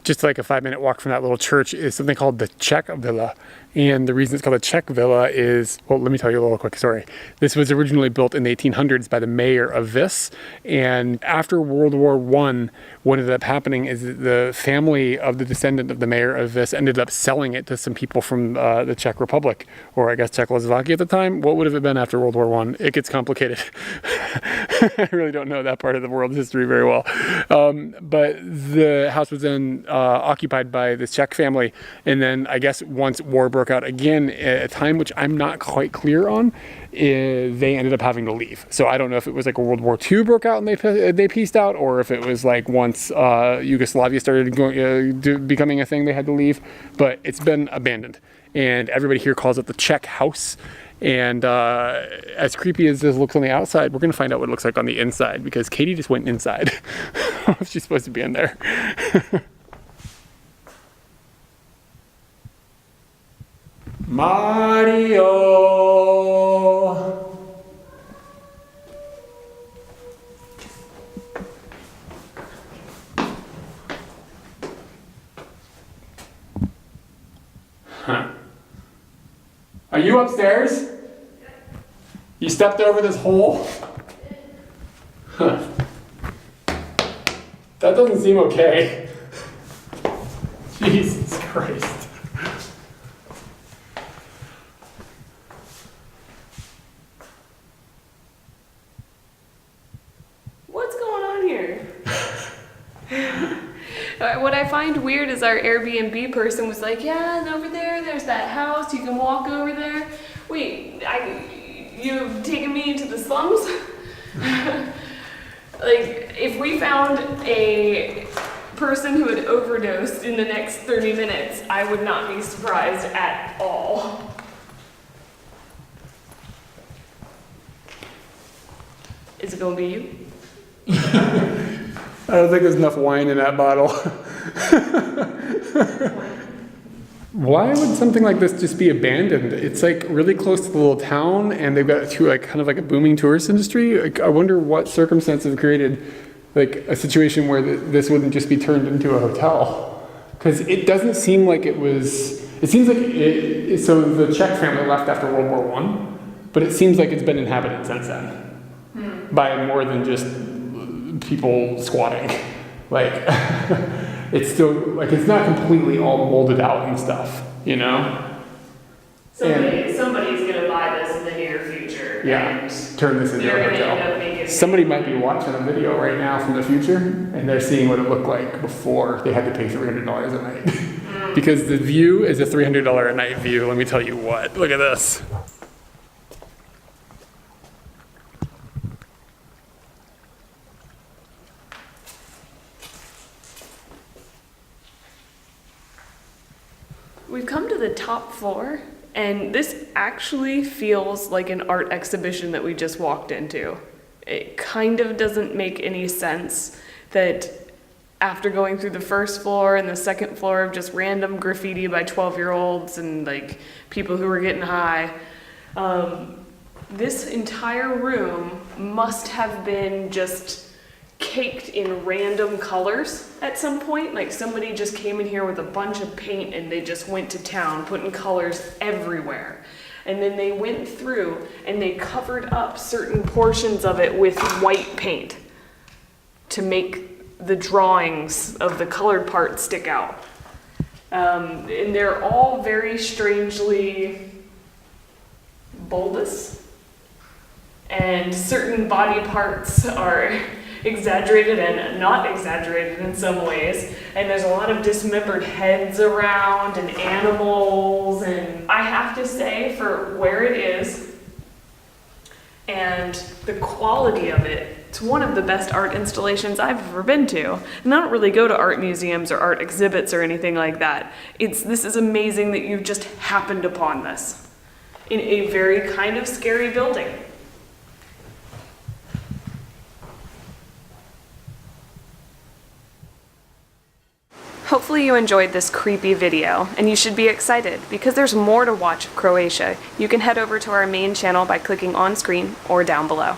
just like a 5-minute walk from that little church, is something called the Czech Villa. And the reason it's called a Czech Villa is, well, let me tell you a little quick story. This was originally built in the 1800s by the mayor of Vis. And after World War I, what ended up happening is that the family of the descendant of the mayor of Vis ended up selling it to some people from the Czech Republic, or I guess Czechoslovakia at the time. What would have it been after World War I? It gets complicated. I really don't know that part of the world's history very well. But the house was then occupied by this Czech family. And then I guess once war broke out again at a time which I'm not quite clear on, they ended up having to leave. So I don't know if it was like a World War II broke out and they pieced out, or if it was like once Yugoslavia started becoming a thing, they had to leave. But it's been abandoned, and everybody here calls it the Czech house. And as creepy as this looks on the outside, we're gonna find out what it looks like on the inside, because Katie just went inside. She's supposed to be in there. Mario! Huh. Are you upstairs? You stepped over this hole? Huh. That doesn't seem okay. Jesus Christ. What I find weird is our Airbnb person was like, yeah, and over there's that house, you can walk over there. Wait, you've taken me into the slums? Like, if we found a person who had overdosed in the next 30 minutes, I would not be surprised at all. Is it gonna be you? I don't think there's enough wine in that bottle. Why would something like this just be abandoned? It's like really close to the little town, and they've got kind of like a booming tourist industry. Like, I wonder what circumstances created like a situation where this wouldn't just be turned into a hotel. Because it doesn't seem like it was. It seems like so the Czech family left after World War I, but it seems like it's been inhabited since then by more than just people squatting. Like, it's still, like, it's not completely all molded out and stuff, you know? Somebody's gonna buy this in the near future. Yeah, turn this into a hotel. Somebody might be watching a video right now from the future, and they're seeing what it looked like before they had to pay $300 a night. Because the view is a $300 a night view, let me tell you what. Look at this. We've come to the top floor, and this actually feels like an art exhibition that we just walked into. It kind of doesn't make any sense that after going through the first floor and the second floor of just random graffiti by 12-year-olds and like people who were getting high, this entire room must have been just caked in random colors at some point. Like, somebody just came in here with a bunch of paint and they just went to town putting colors everywhere. And then they went through and they covered up certain portions of it with white paint to make the drawings of the colored parts stick out. And they're all very strangely bulbous, and certain body parts are exaggerated and not exaggerated in some ways, and there's a lot of dismembered heads around and animals, and I have to say, for where it is and the quality of it, it's one of the best art installations I've ever been to. And I don't really go to art museums or art exhibits or anything like that. This is amazing that you've just happened upon this in a very kind of scary building. Hopefully you enjoyed this creepy video, and you should be excited because there's more to watch of Croatia. You can head over to our main channel by clicking on screen or down below.